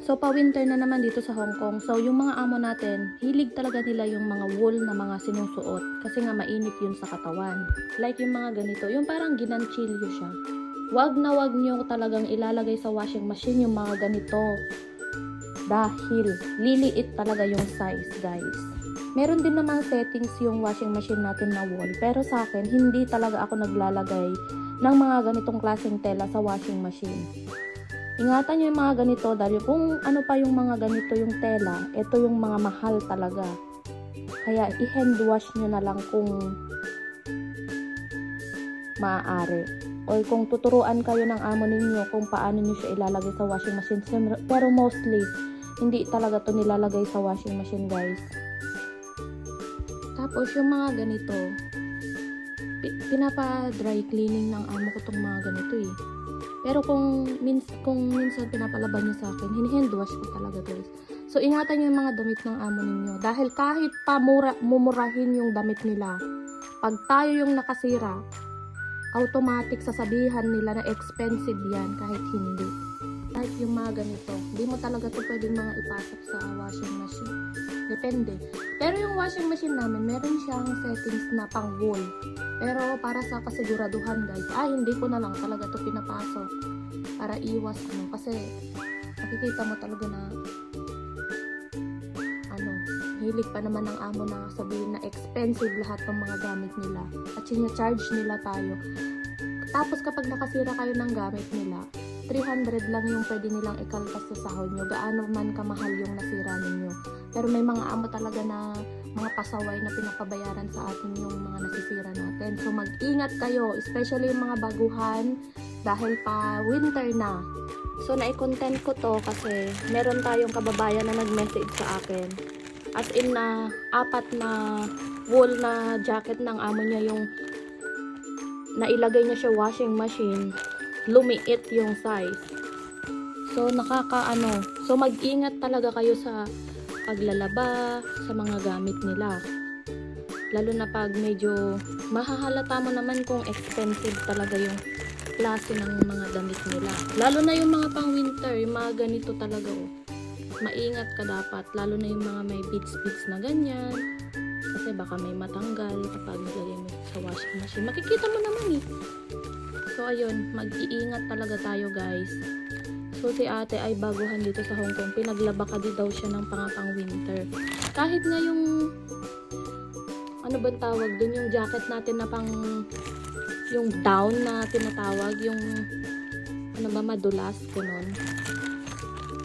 So, pa-winter na naman dito sa Hong Kong. So, yung mga amo natin, hilig talaga nila yung mga wool na mga sinusuot. Kasi nga mainit yun sa katawan. Like yung mga ganito. Yung parang ginanchilyo siya. Wag na wag nyo talagang ilalagay sa washing machine yung mga ganito. Dahil liliit talaga yung size, guys. Meron din namang settings yung washing machine natin na wool. Pero sa akin, hindi talaga ako naglalagay ng mga ganitong klaseng tela sa washing machine. Ingatan nyo yung mga ganito dahil kung ano pa yung mga ganito yung tela, ito yung mga mahal talaga. Kaya i-hand wash nyo na lang kung maaari. O kung tuturuan kayo ng amo ninyo kung paano nyo siya ilalagay sa washing machine. Pero mostly, hindi talaga to nilalagay sa washing machine, guys. Tapos yung mga ganito, pinapa-dry cleaning ng amo ko tong mga ganito eh. Pero kung minsan pinapalaban niyo sa akin, hini-hand wash ko talaga, guys. So, ingatan niyo yung mga damit ng amo ninyo. Dahil kahit pa mumurahin yung damit nila, pag tayo yung nakasira, automatic sasabihan nila na expensive yan kahit hindi. Kahit yung mga ganito, hindi mo talaga ito pwedeng mga ipasok sa washing machine. Depende. Pero yung washing machine namin, meron siyang settings na pang wool. Pero para sa kasiguraduhan, guys, hindi ko na lang talaga ito pinapasok para iwas kasi nakikita mo talaga na hilig pa naman ng amo na sabihin na expensive lahat ng mga gamit nila at charge nila tayo. Tapos kapag nakasira kayo ng gamit nila, 300 lang yung pwede nilang ikaltas sa sahod nyo, gaano man kamahal yung nasira ninyo. Pero may mga amo talaga na mga pasaway na pinapabayaran sa atin yung mga nasisira natin. So mag-ingat kayo, especially yung mga baguhan dahil pa winter na. So nai-content ko to kasi meron tayong kababayan na nag-message sa akin. As in na 4 na wool na jacket ng amo niya yung nailagay niya siya washing machine, lumiit yung size. So so mag-ingat talaga kayo sa paglalaba sa mga gamit nila. Lalo na pag medyo mahahalata mo naman kung expensive talaga yung klase ng mga damit nila. Lalo na yung mga pang winter, yung mga ganito talaga maingat ka dapat, lalo na yung mga may beads na ganyan. Kasi baka may matanggal kapag nilagay mo sa washing machine. Makikita mo naman eh. So ayun, mag-iingat talaga tayo, guys. So si ate ay baguhan dito sa Hong Kong. Pinaglaba ka daw siya ng pang winter. Kahit nga yung ano ba tawag dun, yung jacket natin na yung down na tinatawag, yung madulas, ganun.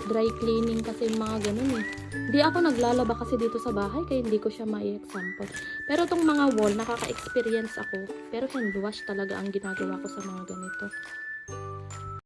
Dry cleaning kasi mga ganun eh. Hindi ako naglalaba kasi dito sa bahay kaya hindi ko siya mai-example. Pero tong mga wall, nakaka-experience ako. Pero hand wash talaga ang ginagawa ko sa mga ganito.